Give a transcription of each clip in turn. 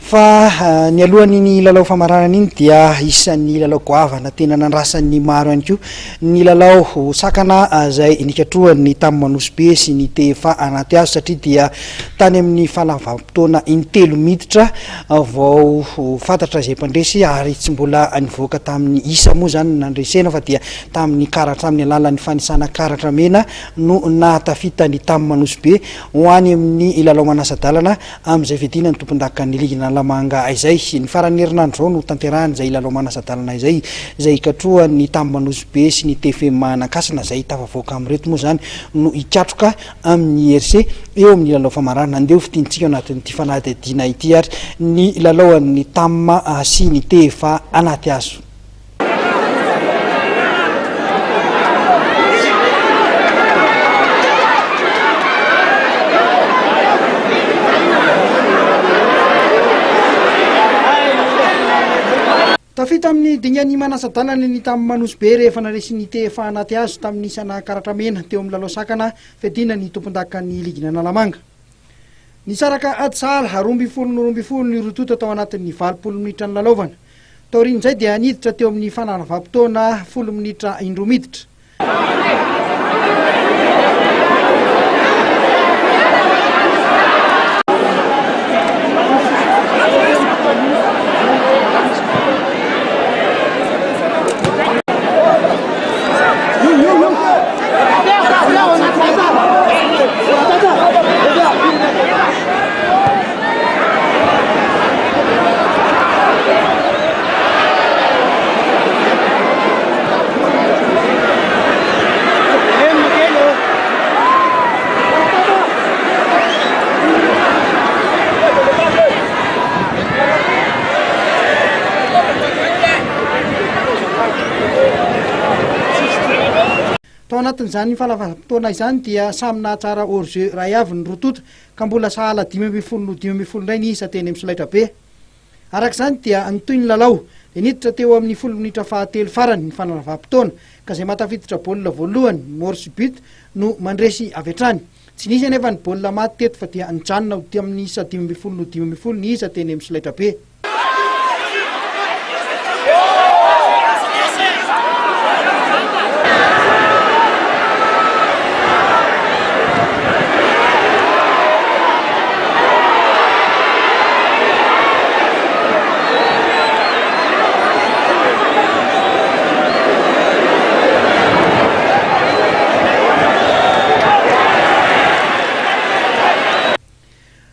fa ny alohan'ny lalao famarana iny dia isan'ny lalao goavana tena nandrasan'ny maro ihany koa ny lalao sakana zay nikatrohan'ny tamin'ny Manosbe sy ny TFA anaty azo satria dia tany amin'ny fahalavam-potoana in-3 miditra vao fantatra izay mpandresy ary tsy mbola nivoaka tamin'ny isa moa zany nandresena fa dia tamin'ny karatra amin'ny alalan'ny fanisana karatra mena no nahatafitany tamin'ny Manosbe ho any amin'ny lalao manasa-dalana amin'izay fiadina ny tompon-dakan'ny ligina Lamanga izay ny farany herinandro zao no tanterahany izay lalao manasa-dalana izay ikatrohan'ny tamin'ny Manosbe sy ny TFM Manakasina izay tafavoaka amin'ireto moa zany no ikatroka amin'ny RC eo amin'ny lalao famarana andeo fitintsika anatin'ity fanadihadiana ity ary ny lalaoan'ny Tamma sy ny TFA anaty azo. Tafita amin'ny dingany manasa-dalana ny tamin'ny Manosbe rehefa naresin'ny TFA anaty azo tamin'ny isana karatra mena teo amin'ny lalao sakana fiadina ny tompon-dakan'ny ligina Lamanga. Nisaraka Adsala 20 ny rotota tao anatin'ny 20 minitra ny lalaovana. Taorian'izay dia niditra teo amin'ny fanarava-potoana 10 minitra indroa miditra. Tao anatin'izany fahalavam-potoana izany dia samy nahatsara hors-jeu ray avy ny rotota ka mbola sahala 15 indray ny isa teny amin'ny solaitra be. Arak'izany dia nitoy ny lalao dia niditra teo amin'ny 10 minitra fahatelo farany ny fahalavam-potoana ka izay matafiditra baolina voalohany Morse but no mandresy avy hatrany. Tsy nisy anefa ny baolina maty teto fa dia nijanona ho amin'ny isa 15 ny isa teny amin'ny solaitra be.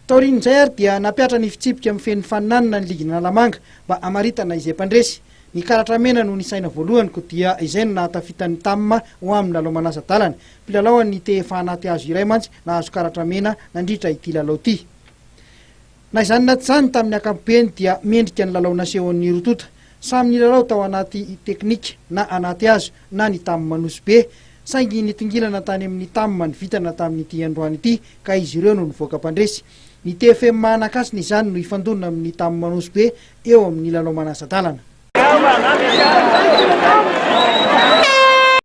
Taorian'izay ary dia napiatra ny fitsipika amin'ny feny faninanana ny ligina Lamanga mba hamaritana izay mpandresy. Ny karatra mena no nisaina voalohany ko dia izay no nahatafitany Tamma ho amin'ny lalao manasa-dalana. Mpilalao ny TFA anaty azo iray mantsy nahazo karatra mena nandritra ity lalao ity. Na izany na tsy izany tamin'ny ankapobeny dia mendrika ny lalao nasehon'ny rotota. Samy ny lalao tao anaty teknika na anaty azo na ny tamin'ny Manosbe. Saingy nitongilana tany amin'ny Tamma ny vitana tamin'ity androany ity ka izy ireo no nivoaka mpandresy. Ny TFM Manakasina izany no ifandonina amin'ny tamin'ny Manosbe eo amin'ny lalao manasa-dalana.